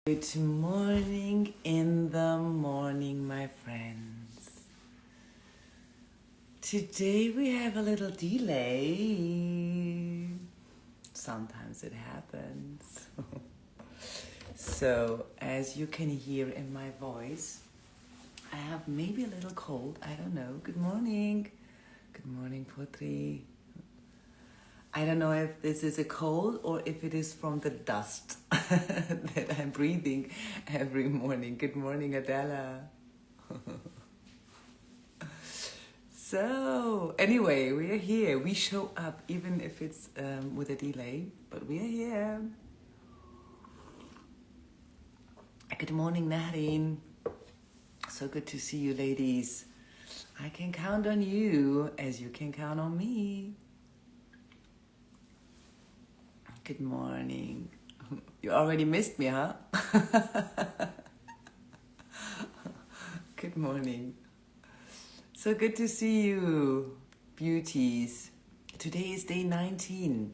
Good morning in the morning, my friends. Today we have a little delay. Sometimes it happens. So, as you can hear in my voice, I have maybe a little cold. I don't know. Good morning. Good morning, Potri. I don't know if this is a cold or if it is from the dust that I'm breathing every morning. Good morning, Adela. So, anyway, we are here. We show up even if it's with a delay, but we are here. Good morning, Nahreen. So good to see you, ladies. I can count on you as you can count on me. Good morning. You already missed me, huh? Good morning. So good to see you, beauties. Today is day 19.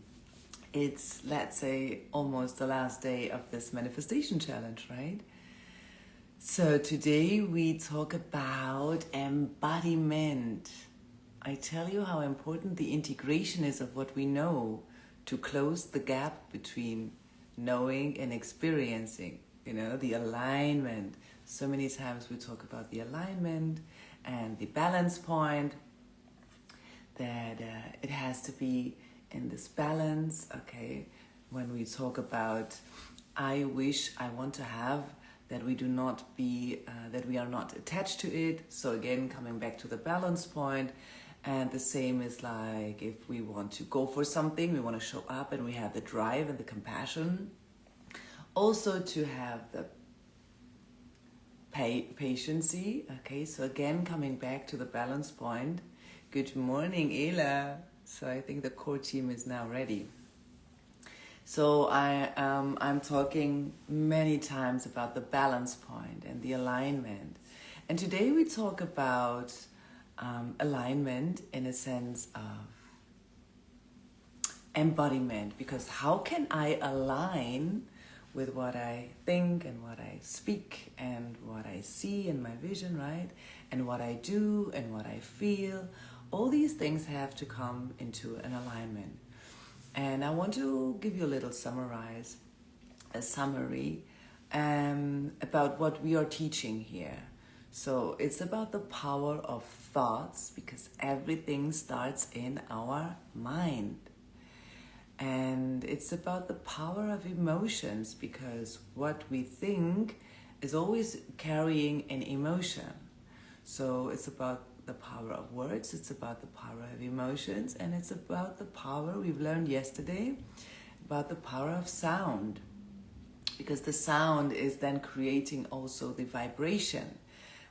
It's, let's say, almost the last day of this manifestation challenge, right? So today we talk about embodiment. I tell you how important the integration is of what we know to close the gap between knowing and experiencing, the alignment. So many times we talk about the alignment and the balance point, that it has to be in this balance, okay? When we talk about I wish, I want to have, that we do not be, that we are not attached to it. So again, coming back to the balance point. And the same is like if we want to go for something, we want to show up and we have the drive and the compassion. Also to have the patience. Okay, so again, coming back to the balance point. Good morning, Ela. So I think the core team is now ready. So I'm talking many times about the balance point and the alignment. And today we talk about alignment in a sense of embodiment, because how can I align with what I think and what I speak and what I see in my vision, right? And what I do and what I feel. All these things have to come into an alignment. And I want to give you a little summary about what we are teaching here. So it's about the power of thoughts, because everything starts in our mind. And it's about the power of emotions, because what we think is always carrying an emotion. So it's about the power of words, it's about the power of emotions, and it's about the power, we've learned yesterday, about the power of sound. Because the sound is then creating also the vibration.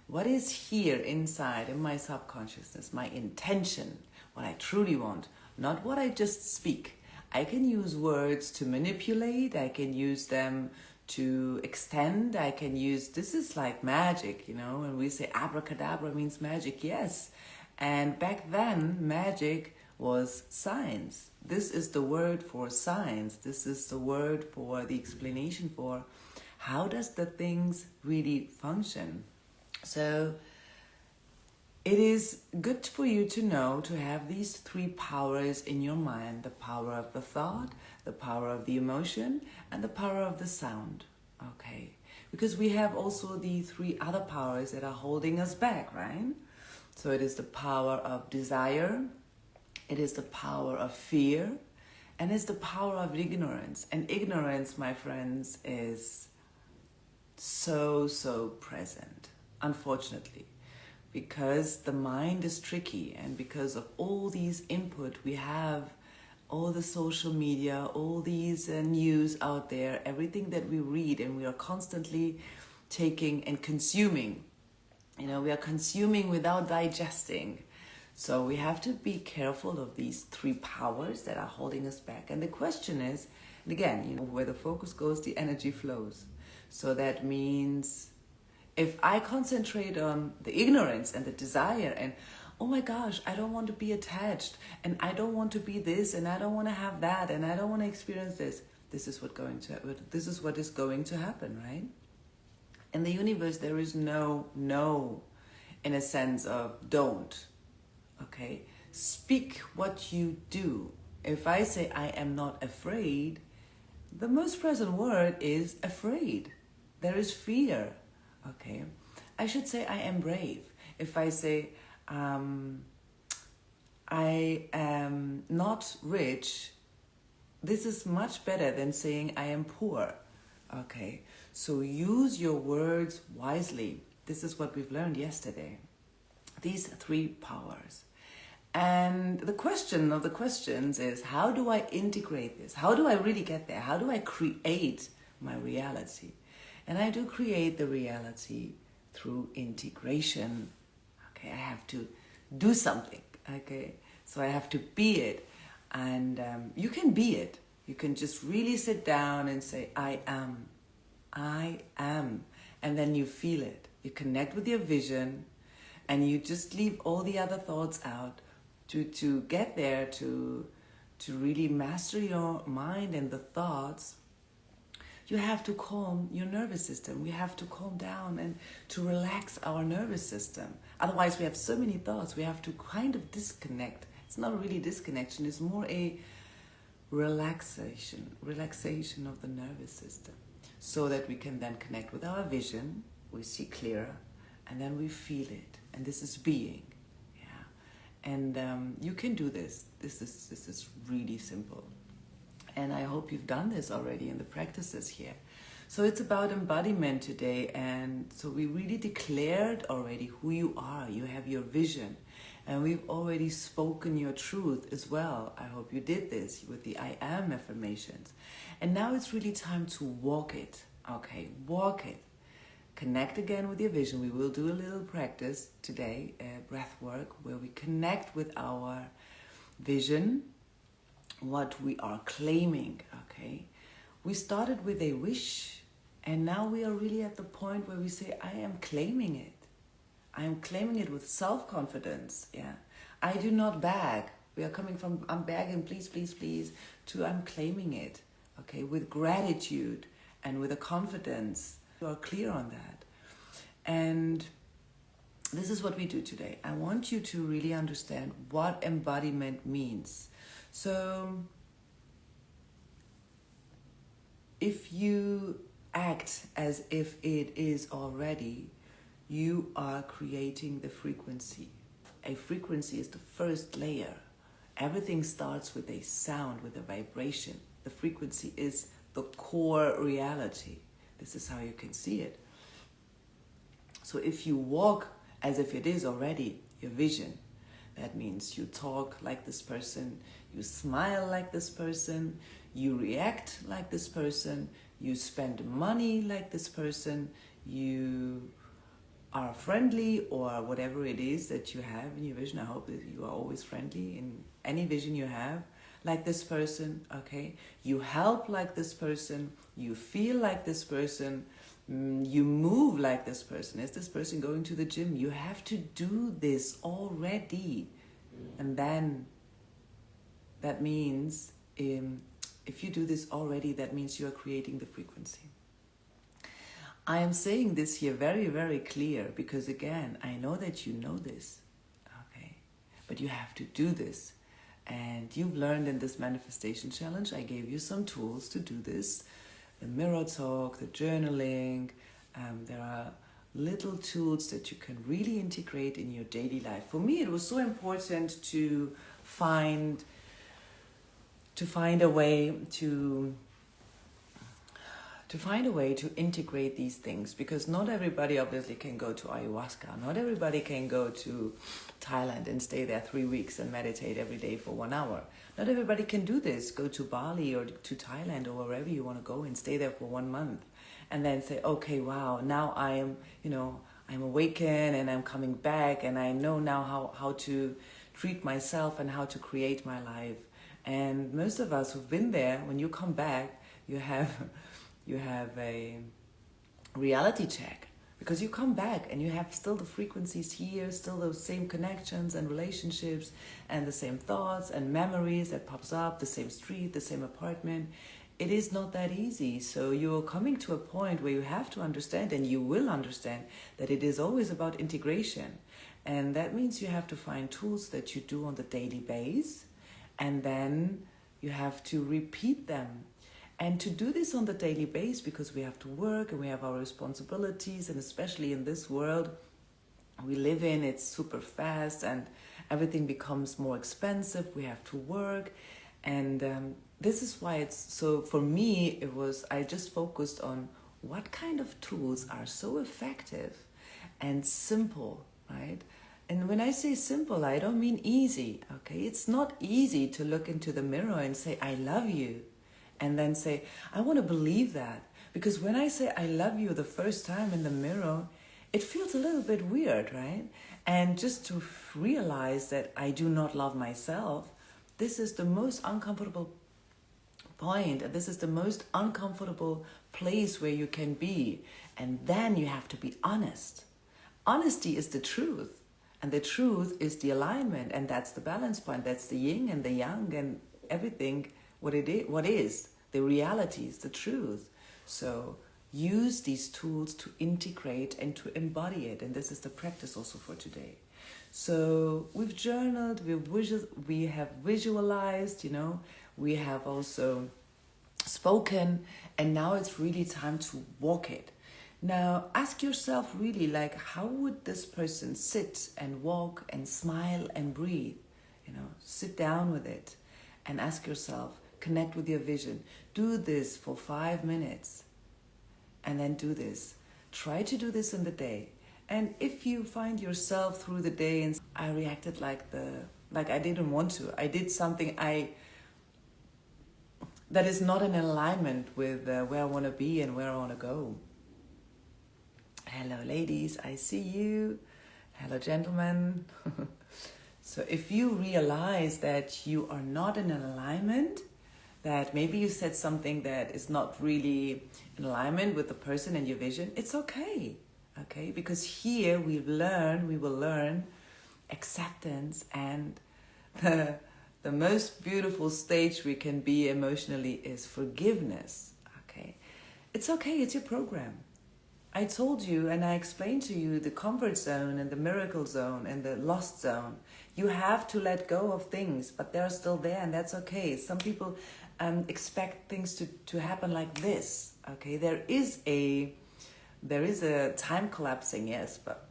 What is here inside in my subconsciousness, my intention, what I truly want, not what I just speak. I can use words to manipulate, I can use them to extend, I can use, this is like magic, when we say abracadabra means magic, yes. And back then, magic was science. This is the word for science. This is the word for the explanation for how does the things really function. So it is good for you to know, to have these three powers in your mind: the power of the thought, the power of the emotion, and the power of the sound. Okay, because we have also the three other powers that are holding us back, right? So it is the power of desire, it is the power of fear, and it's the power of ignorance. And ignorance, my friends, is so present, unfortunately, because the mind is tricky, and because of all these input we have, all the social media, all these news out there, everything that we read, and we are constantly taking and consuming. We are consuming without digesting. So we have to be careful of these three powers that are holding us back. And the question is, and again, where the focus goes, the energy flows. So that means if I concentrate on the ignorance and the desire and, oh my gosh, I don't want to be attached, and I don't want to be this, and I don't want to have that, and I don't want to experience this, this is this is what is going to happen, right? In the universe, there is no in a sense of don't. Okay? Speak what you do. If I say I am not afraid, the most present word is afraid. There is fear. Okay? I should say I am brave. If I say I am not rich, this is much better than saying I am poor. Okay? So use your words wisely. This is what we've learned yesterday. These 3 powers. And the question of the questions is, how do I integrate this? How do I really get there? How do I create my reality? And I do create the reality through integration. Okay, I have to do something. Okay, so I have to be it. And you can be it. You can just really sit down and say, I am. I am. And then you feel it. You connect with your vision and you just leave all the other thoughts out to get there, to really master your mind and the thoughts. You have to calm your nervous system. We have to calm down and to relax our nervous system. Otherwise, we have so many thoughts. We have to kind of disconnect. It's not really disconnection. It's more a relaxation of the nervous system, so that we can then connect with our vision. We see clearer, and then we feel it. And this is being. And you can do this. This is really simple. And I hope you've done this already in the practices here. So it's about embodiment today. And so we really declared already who you are. You have your vision. And we've already spoken your truth as well. I hope you did this with the I am affirmations. And now it's really time to walk it. Okay, walk it. Connect again with your vision. We will do a little practice today, breath work, where we connect with our vision, what we are claiming, okay? We started with a wish, and now we are really at the point where we say, I am claiming it. I am claiming it with self-confidence, yeah? I do not beg. We are coming from, I'm begging, please, please, please, to I'm claiming it, okay? With gratitude and with a confidence. You are clear on that. And this is what we do today. I want you to really understand what embodiment means. So if you act as if it is already, you are creating the frequency. A frequency is the first layer. Everything starts with a sound, with a vibration. The frequency is the core reality. This is how you can see it. So if you walk as if it is already your vision, that means you talk like this person, you smile like this person, you react like this person, you spend money like this person, you are friendly, or whatever it is that you have in your vision. I hope that you are always friendly in any vision you have, like this person, okay? You help like this person, you feel like this person, you move like this person. Is this person going to the gym? You have to do this already. And then that means, if you do this already, that means you are creating the frequency. I am saying this here very, very clear because, again, I know that you know this, okay? But you have to do this. And you've learned in this manifestation challenge, I gave you some tools to do this. The mirror talk, the journaling. There are little tools that you can really integrate in your daily life. For me, it was so important to find a way to integrate these things, because not everybody obviously can go to ayahuasca. Not everybody can go to Thailand and stay there 3 weeks and meditate every day for 1 hour. Not everybody can do this. Go to Bali or to Thailand or wherever you want to go and stay there for 1 month and then say, okay, wow, now I'm awakened and I'm coming back and I know now how to treat myself and how to create my life. And most of us who've been there, when you come back, you have a reality check, because you come back and you have still the frequencies here, still those same connections and relationships and the same thoughts and memories that pops up, the same street, the same apartment. it is not that easy. So you're coming to a point where you have to understand, and you will understand, that it is always about integration. And that means you have to find tools that you do on the daily basis, and then you have to repeat them. And to do this on the daily basis, because we have to work and we have our responsibilities, and especially in this world we live in, it's super fast and everything becomes more expensive. We have to work, and this is why it's so, for me, I just focused on what kind of tools are so effective and simple, right? And when I say simple, I don't mean easy, okay? It's not easy to look into the mirror and say, I love you, and then say, I want to believe that. Because when I say I love you the first time in the mirror, it feels a little bit weird, right? And just to realize that I do not love myself, this is the most uncomfortable point, and this is the most uncomfortable place where you can be. And then you have to be honest. Honesty is the truth, and the truth is the alignment, and that's the balance point. That's the yin and the yang and everything, what is the reality is the truth. So use these tools to integrate and to embody it, and this is the practice also for today. So we've journaled, we have visualized, we have also spoken, and now it's really time to walk it. Now ask yourself really, like, how would this person sit and walk and smile and breathe? Sit down with it and ask yourself, connect with your vision. Do this for 5 minutes, and then do this. Try to do this in the day. And if you find yourself through the day and I reacted like I didn't want to, I did something that is not in alignment with where I want to be and where I want to go. Hello ladies, I see you. Hello gentlemen. So if you realize that you are not in an alignment, that maybe you said something that is not really in alignment with the person and your vision, it's okay. Okay? Because here we will learn acceptance, and the most beautiful stage we can be emotionally is forgiveness. Okay? It's okay, it's your program. I told you and I explained to you the comfort zone and the miracle zone and the lost zone. You have to let go of things, but they're still there, and that's okay. Some people expect things to happen like this. Okay, there is a time collapsing, yes, but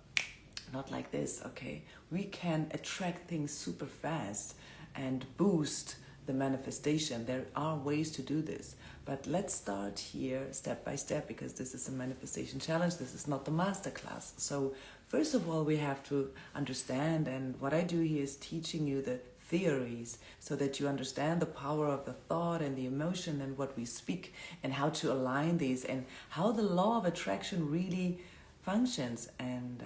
not like this. Okay, we can attract things super fast and boost the manifestation. There are ways to do this, but let's start here step by step, because this is a manifestation challenge. This is not the masterclass. So first of all, we have to understand, and what I do here is teaching you the theories so that you understand the power of the thought and the emotion and what we speak, and how to align these, and how the law of attraction really functions, and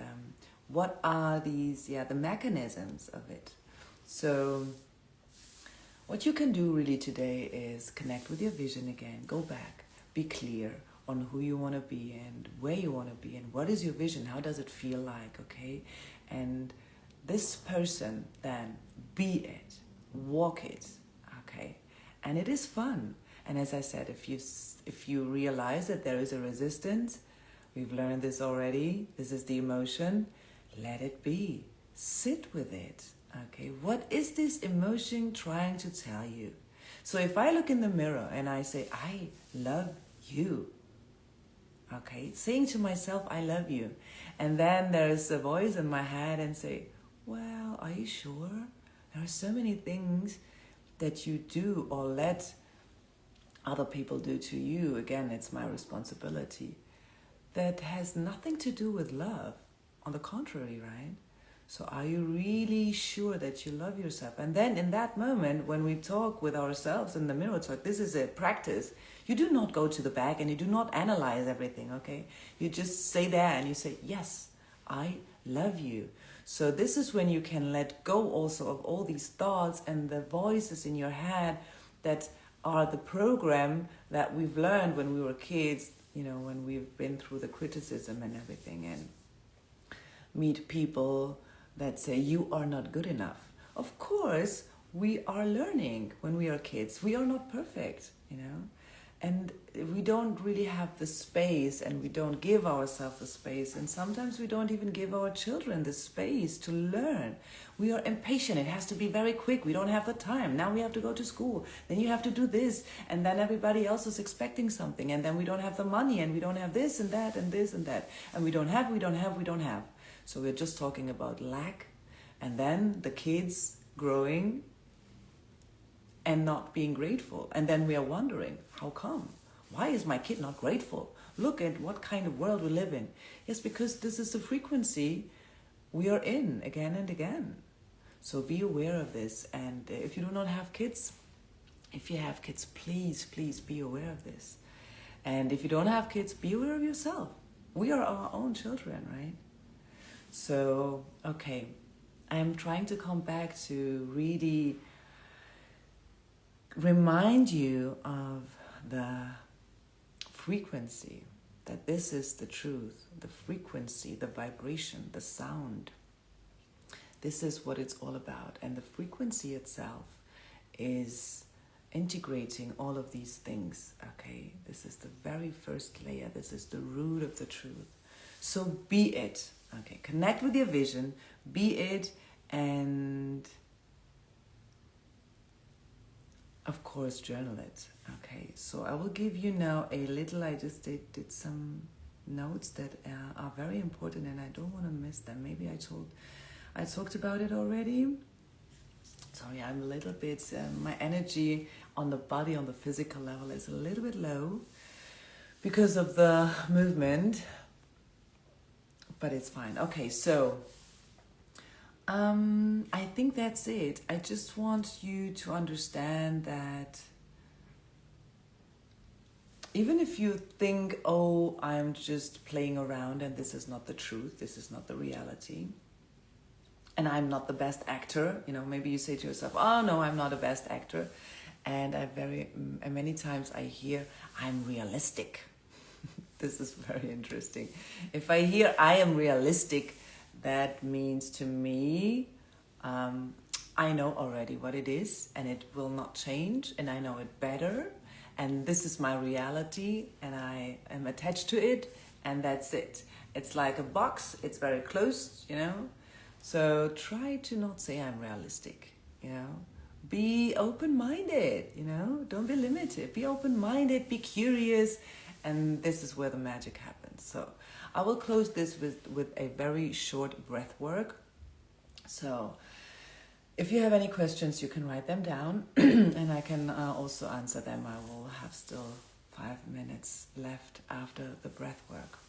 what are these the mechanisms of it. So what you can do really today is connect with your vision again. Go back, be clear on who you want to be and where you want to be, and what is your vision, how does it feel like, okay? And this person, then be it, walk it, okay? And it is fun. And as I said, if you realize that there is a resistance, we've learned this already, this is the emotion, let it be, sit with it, okay? What is this emotion trying to tell you? So if I look in the mirror and I say, I love you, okay, saying to myself, I love you, and then there's a voice in my head and say, well, are you sure? There are so many things that you do or let other people do to you. Again, it's my responsibility. That has nothing to do with love. On the contrary, right? So are you really sure that you love yourself? And then in that moment, when we talk with ourselves in the mirror talk, this is a practice. You do not go to the back and you do not analyze everything, okay? You just say there and you say, yes, I love you. So this is when you can let go also of all these thoughts and the voices in your head that are the program that we've learned when we were kids, when we've been through the criticism and everything, and meet people that say you are not good enough. Of course, we are learning when we are kids. We are not perfect, And we don't really have the space, and we don't give ourselves the space, and sometimes we don't even give our children the space to learn. We are impatient. It has to be very quick. We don't have the time. Now we have to go to school. Then you have to do this, and then everybody else is expecting something, and then we don't have the money, and we don't have this and that and this and that, and we don't have. So we're just talking about lack, and then the kids growing and not being grateful. And then we are wondering, how come? Why is my kid not grateful? Look at what kind of world we live in. Yes, because this is the frequency we are in again and again. So be aware of this. And if you do not have kids, if you have kids, please, please be aware of this. And if you don't have kids, be aware of yourself. We are our own children, right? So, okay, I'm trying to come back to really remind you of the frequency, that this is the truth, the frequency, the vibration, the sound. This is what it's all about. And the frequency itself is integrating all of these things, okay? This is the very first layer. This is the root of the truth. So be it, okay? Connect with your vision, be it, and of course, journal it. Okay, so I will give you now a little, I just did some notes that are very important, and I don't want to miss them. Maybe I talked about it already. Sorry, I'm a little bit, my energy on the body, on the physical level is a little bit low because of the movement, but it's fine. Okay, so I think that's it. I just want you to understand that even if you think, oh, I'm just playing around and this is not the truth, this is not the reality, and I'm not the best actor, maybe you say to yourself, oh no, I'm not a best actor. And many times I hear, I'm realistic. This is very interesting. If I hear I am realistic, that means to me, I know already what it is, and it will not change, and I know it better, and this is my reality, and I am attached to it, and that's it. It's like a box, it's very close, So try to not say I'm realistic, Be open-minded, Don't be limited. Be open-minded, be curious, and this is where the magic happens. So I will close this with a very short breath work. So if you have any questions, you can write them down and I can also answer them. I will have still 5 minutes left after the breath work.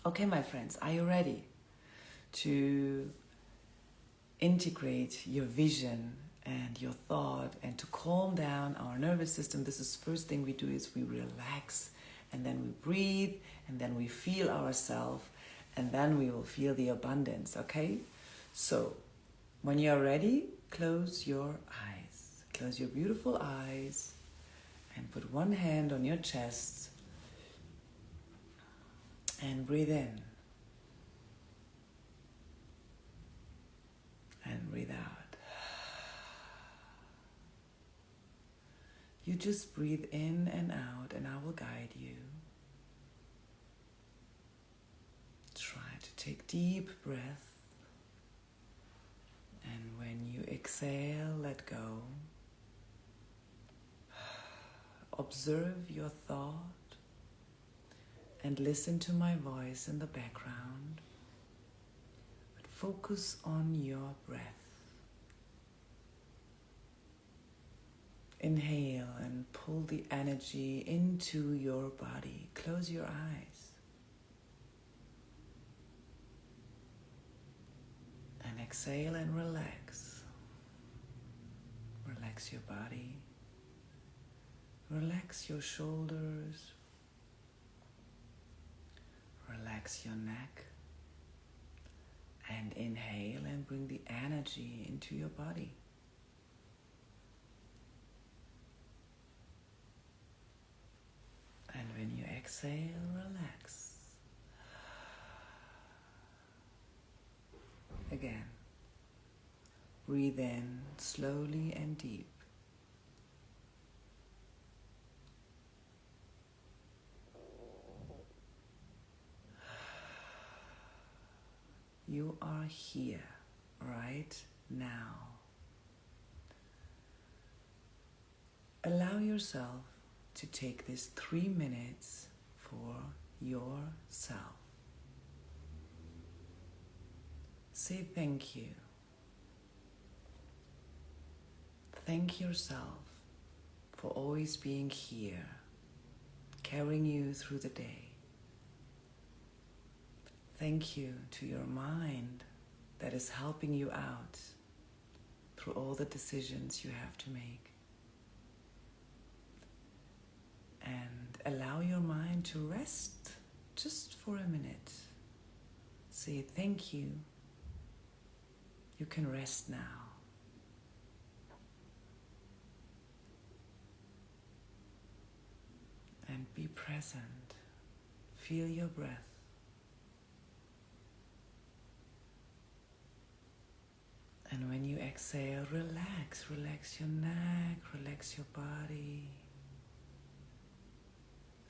Okay, my friends, are you ready to integrate your vision and your thought and to calm down our nervous system? This is the first thing we do, is we relax. And then we breathe, and then we feel ourselves, and then we will feel the abundance, okay? So, when you're ready, close your eyes. Close your beautiful eyes, and put one hand on your chest, and breathe in. And breathe out. You just breathe in and out, and I will guide you. Try to take deep breath. And when you exhale, let go. Observe your thought and listen to my voice in the background. But focus on your breath. Inhale and pull the energy into your body. Close your eyes. And exhale and relax. Relax your body. Relax your shoulders. Relax your neck. And inhale and bring the energy into your body. And when you exhale, relax. Again, breathe in slowly and deep. you are here right now. Allow yourself to take this 3 minutes for yourself. Say thank you. Thank yourself for always being here, carrying you through the day. Thank you to your mind that is helping you out through all the decisions you have to make. And allow your mind to rest just for a minute. Say thank you. You can rest now. And be present. Feel your breath. And when you exhale, relax. Relax your neck, relax your body.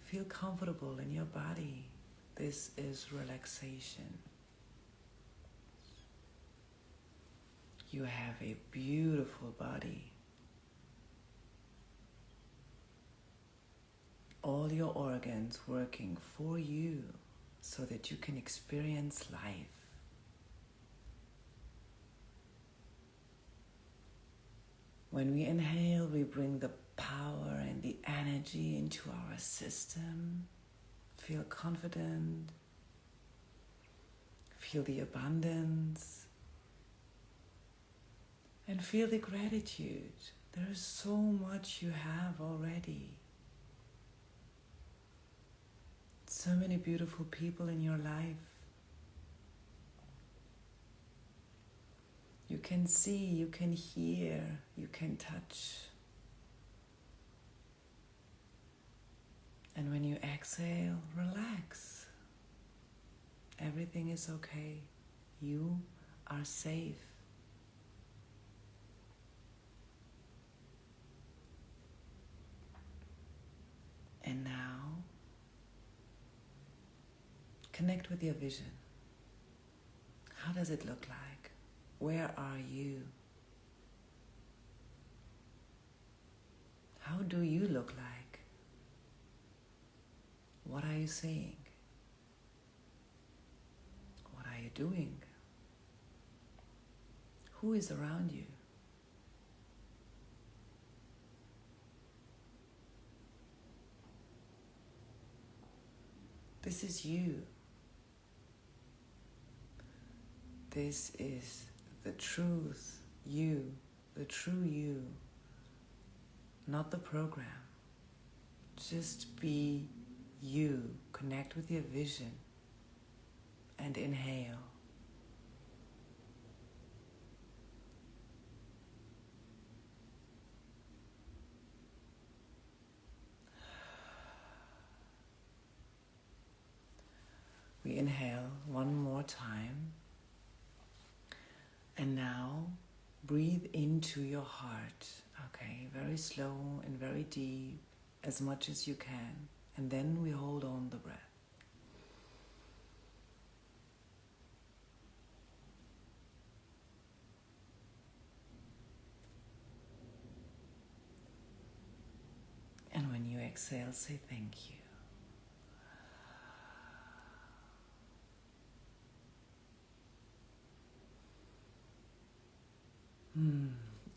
Feel comfortable in your body. This is relaxation. You have a beautiful body. All your organs working for you so that you can experience life. When we inhale, we bring the power and the energy into our system. Feel confident. Feel the abundance. And feel the gratitude. There is so much you have already. So many beautiful people in your life. You can see, you can hear, you can touch. And when you exhale, relax. Everything is okay. You are safe. And now, connect with your vision. How does it look like? Where are you? How do you look like? What are you saying? What are you doing? Who is around you? This is you. This is the truth, you, the true you, not the program. Just be you. Connect with your vision and inhale. We inhale one more time. And now breathe into your heart, okay? Very slow and very deep, as much as you can. And then we hold on the breath. And when you exhale, say thank you.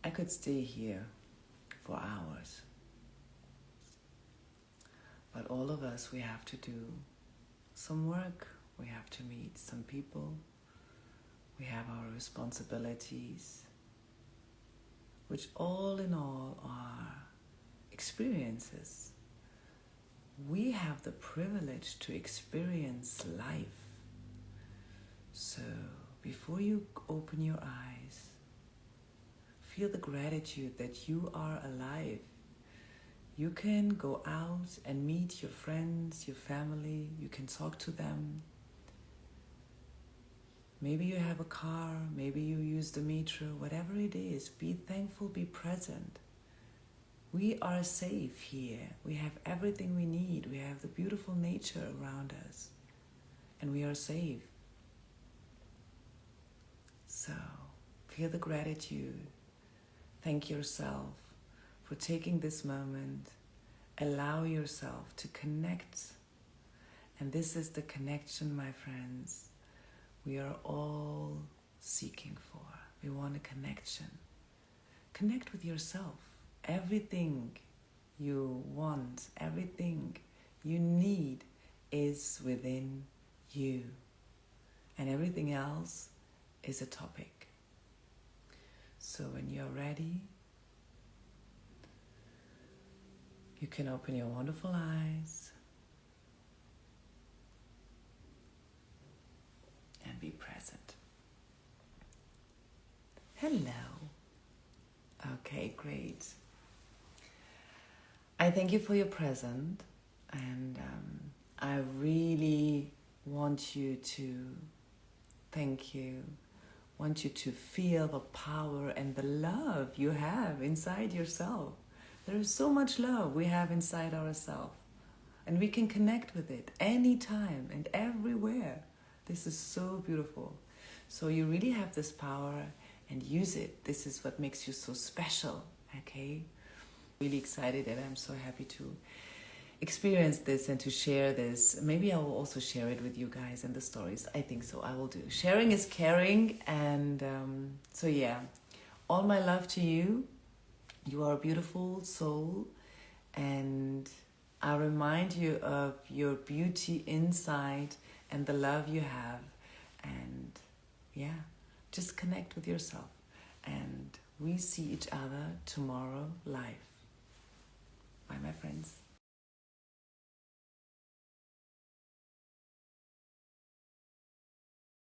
I could stay here for hours. But all of us, we have to do some work. We have to meet some people. We have our responsibilities, which all in all are experiences. We have the privilege to experience life. So before you open your eyes, feel the gratitude that you are alive. You can go out and meet your friends, your family. You can talk to them. Maybe you have a car. Maybe you use the metro. Whatever it is, be thankful, be present. We are safe here. We have everything we need. We have the beautiful nature around us. And we are safe. So feel the gratitude. Thank yourself for taking this moment. Allow yourself to connect. And this is the connection, my friends, we are all seeking for. We want a connection. Connect with yourself. Everything you want, everything you need is within you. And everything else is a topic. So when you're ready, you can open your wonderful eyes and be present. Hello. Okay, great. I thank you for your presence, and I really want you to want you to feel the power and the love you have inside yourself. There is so much love we have inside ourselves, and we can connect with it anytime and everywhere. This is so beautiful. So you really have this power, and use it. This is what makes you so special, okay? Really excited, and I'm so happy to experience this and to share this. Maybe I will also share it with you guys in the stories. I think so, I will do. Sharing is caring, and so yeah, all my love to you. You are a beautiful soul, and I remind you of your beauty inside and the love you have, and yeah, just connect with yourself, and we see each other tomorrow live. Bye, my friends.